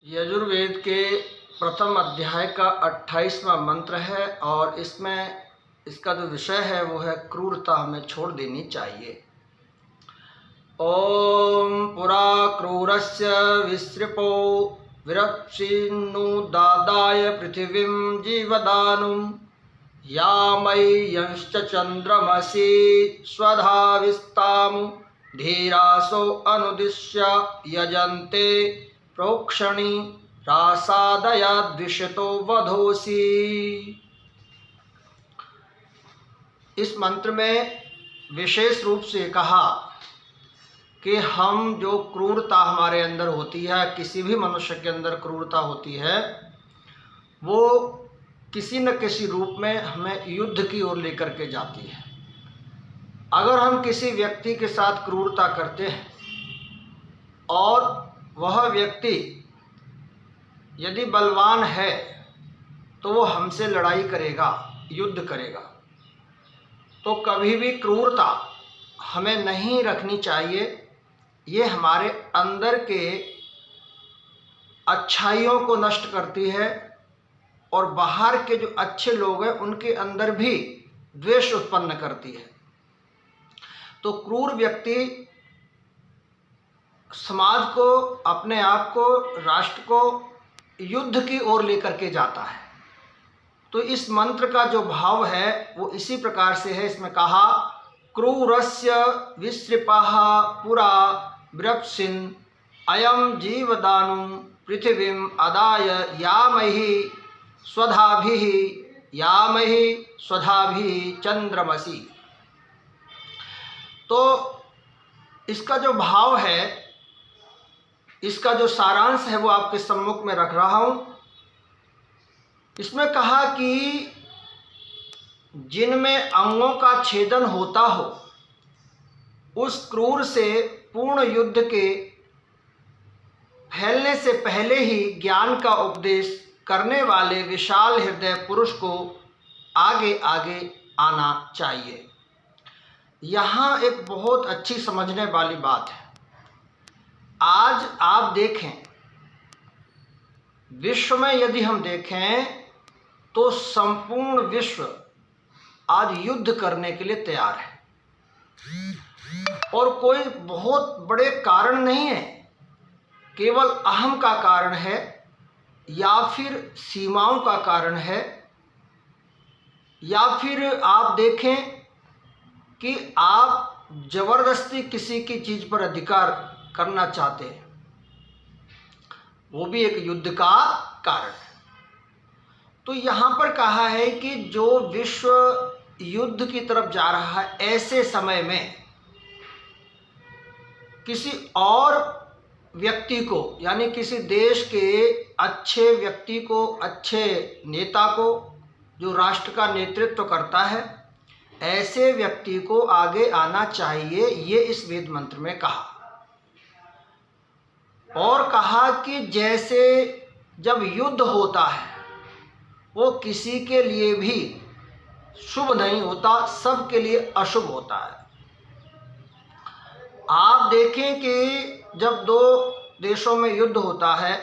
यजुर्वेद के प्रथम अध्याय का 28वां मंत्र है और इसमें इसका जो विषय है वो है क्रूरता हमें छोड़ देनी चाहिए। ओम पुरा क्रूरस्य विसृपो विरप्सिन्नुदादाय पृथिवीं जीवदानुं यामय्यंश्च चन्द्रमसि स्वधाविस्तामु धीरासो अनुदिश्य यजन्ते प्रोक्षणी रासादयाद्विषतो वधोसी। इस मंत्र में विशेष रूप से कहा कि हम जो क्रूरता हमारे अंदर होती है, किसी भी मनुष्य के अंदर क्रूरता होती है, वो किसी न किसी रूप में हमें युद्ध की ओर लेकर के जाती है। अगर हम किसी व्यक्ति के साथ क्रूरता करते हैं और वह व्यक्ति यदि बलवान है तो वो हमसे लड़ाई करेगा, युद्ध करेगा। तो कभी भी क्रूरता हमें नहीं रखनी चाहिए। ये हमारे अंदर के अच्छाइयों को नष्ट करती है और बाहर के जो अच्छे लोग हैं उनके अंदर भी द्वेष उत्पन्न करती है। तो क्रूर व्यक्ति समाज को, अपने आप को, राष्ट्र को युद्ध की ओर लेकर के जाता है। तो इस मंत्र का जो भाव है वो इसी प्रकार से है। इसमें कहा क्रूरस्य विसृपः पुरा विरप्सिन् अयं जीवदानुं पृथिवीं अदाय यामहि स्वधाभिः चन्द्रमसि। तो इसका जो भाव है, इसका जो सारांश है वो आपके सम्मुख में रख रहा हूँ। इसमें कहा कि जिनमें अंगों का छेदन होता हो, उस क्रूर से पूर्ण युद्ध के फैलने से पहले ही ज्ञान का उपदेश करने वाले विशाल हृदय पुरुष को आगे आगे आना चाहिए। यहाँ एक बहुत अच्छी समझने वाली बात है। आज आप देखें, विश्व में यदि हम देखें तो संपूर्ण विश्व आज युद्ध करने के लिए तैयार है और कोई बहुत बड़े कारण नहीं है, केवल अहम का कारण है या फिर सीमाओं का कारण है, या फिर आप देखें कि आप जबरदस्ती किसी की चीज़ पर अधिकार करना चाहते हैं, वो भी एक युद्ध का कारण है। तो यहाँ पर कहा है कि जो विश्व युद्ध की तरफ जा रहा है, ऐसे समय में किसी और व्यक्ति को, यानी किसी देश के अच्छे व्यक्ति को, अच्छे नेता को, जो राष्ट्र का नेतृत्व करता है, ऐसे व्यक्ति को आगे आना चाहिए। ये इस वेद मंत्र में कहा। और कहा कि जैसे जब युद्ध होता है वो किसी के लिए भी शुभ नहीं होता, सबके लिए अशुभ होता है। आप देखें कि जब दो देशों में युद्ध होता है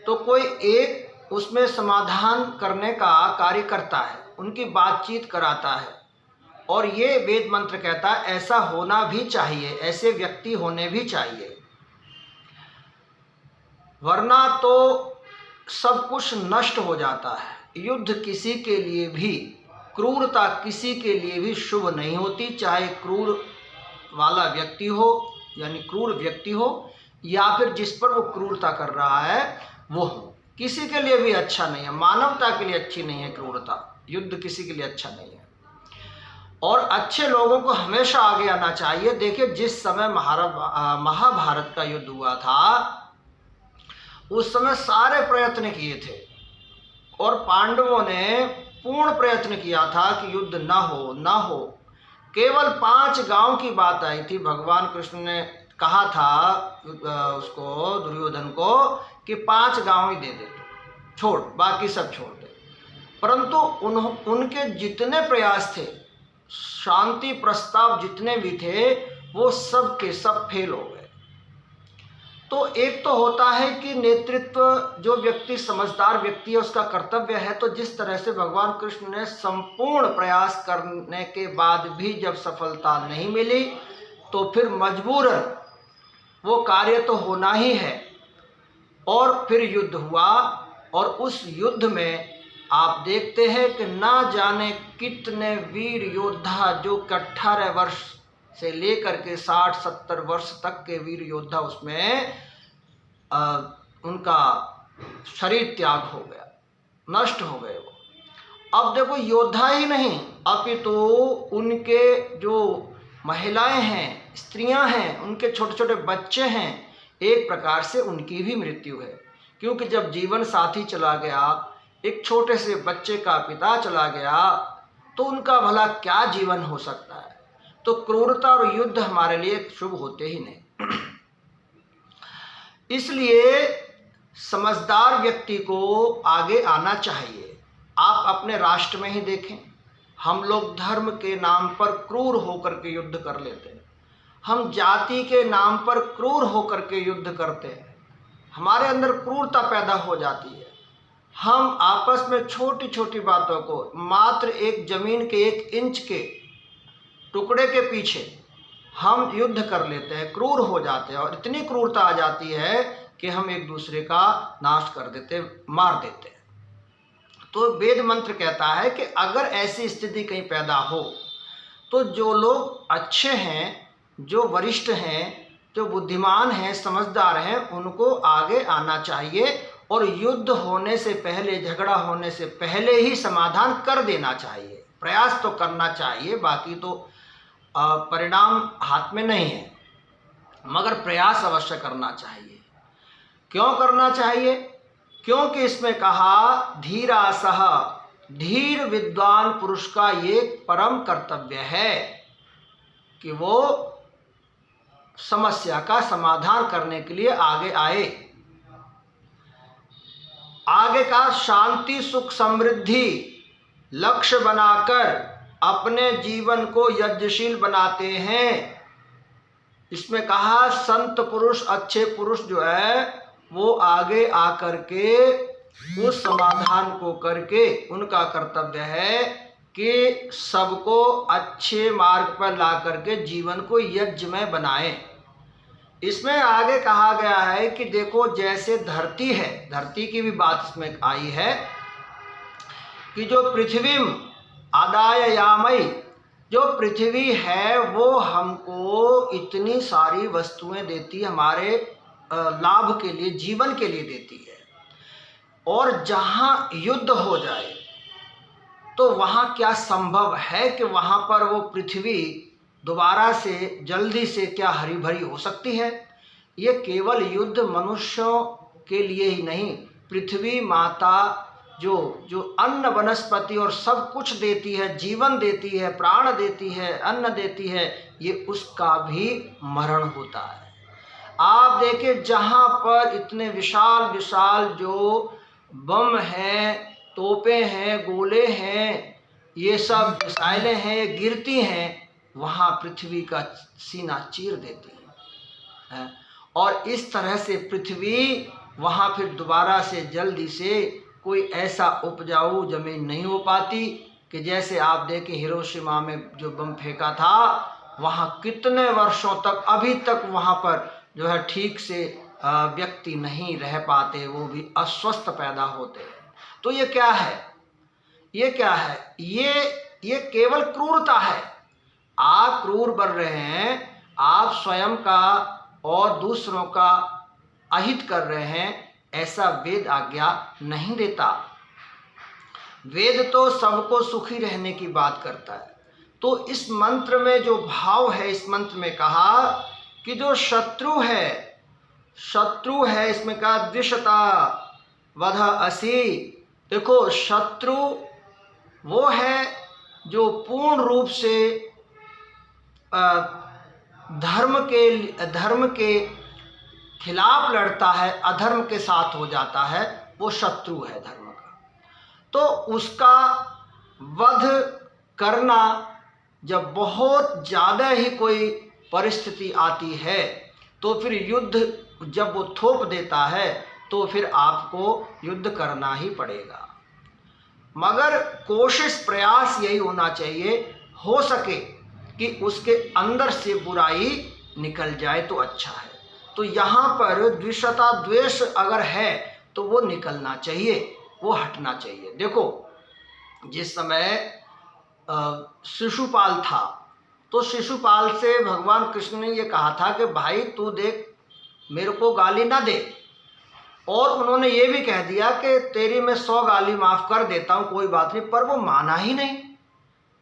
तो कोई एक उसमें समाधान करने का कार्य करता है, उनकी बातचीत कराता है, और ये वेद मंत्र कहता है ऐसा होना भी चाहिए, ऐसे व्यक्ति होने भी चाहिए। वरना तो सब कुछ नष्ट हो जाता है। युद्ध किसी के लिए भी, क्रूरता किसी के लिए भी शुभ नहीं होती, चाहे क्रूर वाला व्यक्ति हो, यानी क्रूर व्यक्ति हो, या फिर जिस पर वो क्रूरता कर रहा है वो हो, किसी के लिए भी अच्छा नहीं है। मानवता के लिए अच्छी नहीं है क्रूरता, युद्ध किसी के लिए अच्छा नहीं है। और अच्छे लोगों को हमेशा आगे आना चाहिए। देखिए, जिस समय महाभारत का युद्ध हुआ था, उस समय सारे प्रयत्न किए थे और पांडवों ने पूर्ण प्रयत्न किया था कि युद्ध ना हो। केवल 5 गांव की बात आई थी। भगवान कृष्ण ने कहा था उसको, दुर्योधन को, कि 5 गांव ही दे दे, छोड़, बाकी सब छोड़ दे। परंतु उनके जितने प्रयास थे, शांति प्रस्ताव जितने भी थे, वो सब के सब फेल हो गए। तो एक तो होता है कि नेतृत्व जो व्यक्ति समझदार व्यक्ति है उसका कर्तव्य है। तो जिस तरह से भगवान कृष्ण ने संपूर्ण प्रयास करने के बाद भी जब सफलता नहीं मिली तो फिर मजबूरन वो कार्य तो होना ही है। और फिर युद्ध हुआ और उस युद्ध में आप देखते हैं कि ना जाने कितने वीर योद्धा जो 18 वर्ष से लेकर के 60-70 वर्ष तक के वीर योद्धा उसमें उनका शरीर त्याग हो गया, नष्ट हो गए वो। अब देखो योद्धा ही नहीं अपितु उनके जो महिलाएं हैं, स्त्रियां हैं, उनके छोटे छोटे बच्चे हैं, एक प्रकार से उनकी भी मृत्यु है। क्योंकि जब जीवन साथी चला गया, एक छोटे से बच्चे का पिता चला गया, तो उनका भला क्या जीवन हो सकता है। तो क्रूरता और युद्ध हमारे लिए शुभ होते ही नहीं। इसलिए समझदार व्यक्ति को आगे आना चाहिए। आप अपने राष्ट्र में ही देखें, हम लोग धर्म के नाम पर क्रूर होकर के युद्ध कर लेते हैं, हम जाति के नाम पर क्रूर होकर के युद्ध करते हैं, हमारे अंदर क्रूरता पैदा हो जाती है। हम आपस में छोटी छोटी बातों को मात्र एक जमीन के 1 इंच के टुकड़े के पीछे हम युद्ध कर लेते हैं, क्रूर हो जाते हैं और इतनी क्रूरता आ जाती है कि हम एक दूसरे का नाश कर देते, मार देते हैं। तो वेद मंत्र कहता है कि अगर ऐसी स्थिति कहीं पैदा हो तो जो लोग अच्छे हैं, जो वरिष्ठ हैं, जो बुद्धिमान हैं, समझदार हैं, उनको आगे आना चाहिए और युद्ध होने से पहले, झगड़ा होने से पहले ही समाधान कर देना चाहिए। प्रयास तो करना चाहिए, बाकी तो परिणाम हाथ में नहीं है, मगर प्रयास अवश्य करना चाहिए। क्यों करना चाहिए? क्योंकि इसमें कहा धीरा सह, धीर विद्वान पुरुष का ये परम कर्तव्य है कि वो समस्या का समाधान करने के लिए आगे आए। आगे का शांति सुख समृद्धि लक्ष्य बनाकर अपने जीवन को यज्ञशील बनाते हैं। इसमें कहा संत पुरुष, अच्छे पुरुष जो है वो आगे आकर के उस समाधान को करके उनका कर्तव्य है कि सबको अच्छे मार्ग पर ला करके जीवन को यज्ञमय बनाएं। इसमें आगे कहा गया है कि देखो जैसे धरती है, धरती की भी बात इसमें आई है कि जो पृथ्वी आदाय यामई, जो पृथ्वी है वो हमको इतनी सारी वस्तुएं देती है, हमारे लाभ के लिए, जीवन के लिए देती है। और जहाँ युद्ध हो जाए तो वहाँ क्या संभव है कि वहाँ पर वो पृथ्वी दोबारा से जल्दी से क्या हरी भरी हो सकती है? ये केवल युद्ध मनुष्यों के लिए ही नहीं, पृथ्वी माता जो अन्न वनस्पति और सब कुछ देती है, जीवन देती है, प्राण देती है, अन्न देती है, ये उसका भी मरण होता है। आप देखिए जहाँ पर इतने विशाल विशाल जो बम हैं, तोपें हैं, गोले हैं, ये सब मिसाइलें हैं, ये गिरती हैं, वहाँ पृथ्वी का सीना चीर देती है। और इस तरह से पृथ्वी वहाँ फिर दोबारा से जल्दी से कोई ऐसा उपजाऊ जमीन नहीं हो पाती कि जैसे आप देखें हिरोशिमा में जो बम फेंका था, वहाँ कितने वर्षों तक, अभी तक वहाँ पर जो है ठीक से व्यक्ति नहीं रह पाते, वो भी अस्वस्थ पैदा होते हैं। तो ये क्या है? ये क्या है? ये केवल क्रूरता है। आप क्रूर बन रहे हैं, आप स्वयं का और दूसरों का अहित कर रहे हैं, ऐसा वेद आज्ञा नहीं देता। वेद तो सबको सुखी रहने की बात करता है। तो इस मंत्र में जो भाव है, इस मंत्र में कहा कि जो शत्रु है, इसमें कहा द्विषता वध असि। देखो शत्रु वो है जो पूर्ण रूप से धर्म के खिलाफ लड़ता है, अधर्म के साथ हो जाता है, वो शत्रु है धर्म का। तो उसका वध करना जब बहुत ज़्यादा ही कोई परिस्थिति आती है तो फिर युद्ध जब वो थोप देता है तो फिर आपको युद्ध करना ही पड़ेगा। मगर कोशिश प्रयास यही होना चाहिए, हो सके कि उसके अंदर से बुराई निकल जाए तो अच्छा है। तो यहाँ पर द्वेषता, द्वेष अगर है तो वो निकलना चाहिए, वो हटना चाहिए। देखो, जिस समय शिशुपाल था तो शिशुपाल से भगवान कृष्ण ने ये कहा था कि भाई तू देख, मेरे को गाली ना दे, और उन्होंने ये भी कह दिया कि तेरी मैं 100 गाली माफ़ कर देता हूँ, कोई बात नहीं, पर वो माना ही नहीं,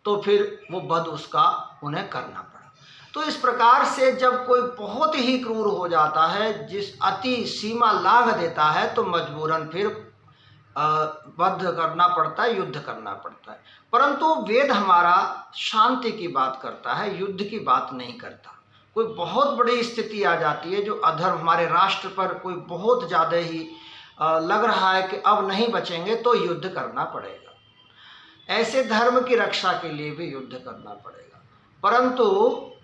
तो फिर वो बद उसका उन्हें करना पड़ा। तो इस प्रकार से जब कोई बहुत ही क्रूर हो जाता है, जिस अति सीमा लांघ देता है, तो मजबूरन फिर बद्ध करना पड़ता है, युद्ध करना पड़ता है। परंतु वेद हमारा शांति की बात करता है, युद्ध की बात नहीं करता। कोई बहुत बड़ी स्थिति आ जाती है, जो अधर्म हमारे राष्ट्र पर कोई बहुत ज़्यादा ही लग रहा है कि अब नहीं बचेंगे, तो युद्ध करना पड़ेगा। ऐसे धर्म की रक्षा के लिए भी युद्ध करना पड़ेगा। परंतु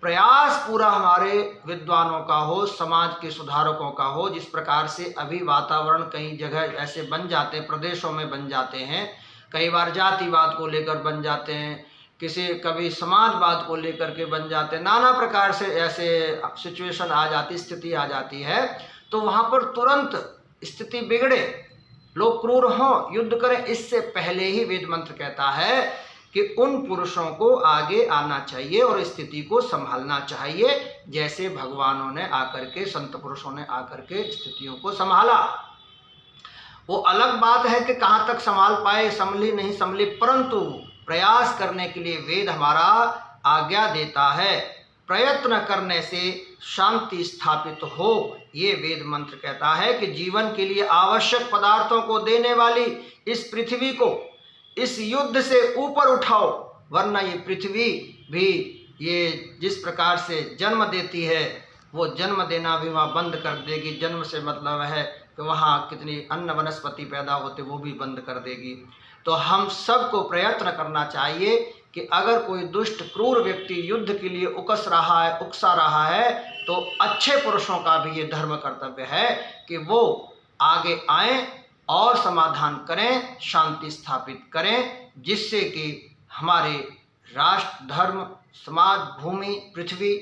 प्रयास पूरा हमारे विद्वानों का हो, समाज के सुधारकों का हो। जिस प्रकार से अभी वातावरण कई जगह ऐसे बन जाते हैं, प्रदेशों में बन जाते हैं, कई बार जातिवाद को लेकर बन जाते हैं, कभी समाजवाद को लेकर के बन जाते हैं, नाना प्रकार से ऐसे सिचुएशन आ जाती, स्थिति आ जाती है, तो वहाँ पर तुरंत स्थिति बिगड़े, लोग क्रूर हों, युद्ध करें, इससे पहले ही वेद मंत्र कहता है कि उन पुरुषों को आगे आना चाहिए और स्थिति को संभालना चाहिए, जैसे भगवानों ने आकर के, संत पुरुषों ने आकर के स्थितियों को संभाला। वो अलग बात है कि कहाँ तक संभाल पाए, संभली नहीं संभली, परंतु प्रयास करने के लिए वेद हमारा आज्ञा देता है। प्रयत्न करने से शांति स्थापित हो, ये वेद मंत्र कहता है कि जीवन के लिए आवश्यक पदार्थों को देने वाली इस पृथ्वी को इस युद्ध से ऊपर उठाओ, वरना ये पृथ्वी भी ये जिस प्रकार से जन्म देती है, वो जन्म देना भी वहाँ बंद कर देगी। जन्म से मतलब है कि वहाँ कितनी अन्न वनस्पति पैदा होते, वो भी बंद कर देगी। तो हम सबको प्रयत्न करना चाहिए कि अगर कोई दुष्ट क्रूर व्यक्ति युद्ध के लिए उकसा रहा है, तो अच्छे पुरुषों का भी ये धर्म कर्तव्य है कि वो आगे आएं और समाधान करें, शांति स्थापित करें, जिससे कि हमारे राष्ट्र, धर्म, समाज, भूमि, पृथ्वी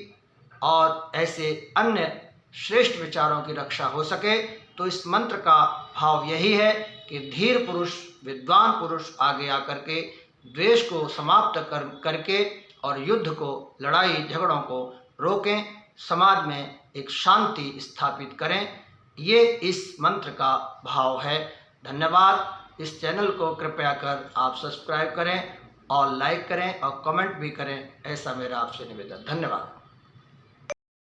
और ऐसे अन्य श्रेष्ठ विचारों की रक्षा हो सके। तो इस मंत्र का भाव यही है कि धीर पुरुष, विद्वान पुरुष आगे आकर के द्वेष को समाप्त करके और युद्ध को, लड़ाई झगड़ों को रोकें, समाज में एक शांति स्थापित करें। ये इस मंत्र का भाव है। धन्यवाद। इस चैनल को कृपया कर आप सब्सक्राइब करें और लाइक करें और कमेंट भी करें, ऐसा मेरा आपसे निवेदन। धन्यवाद।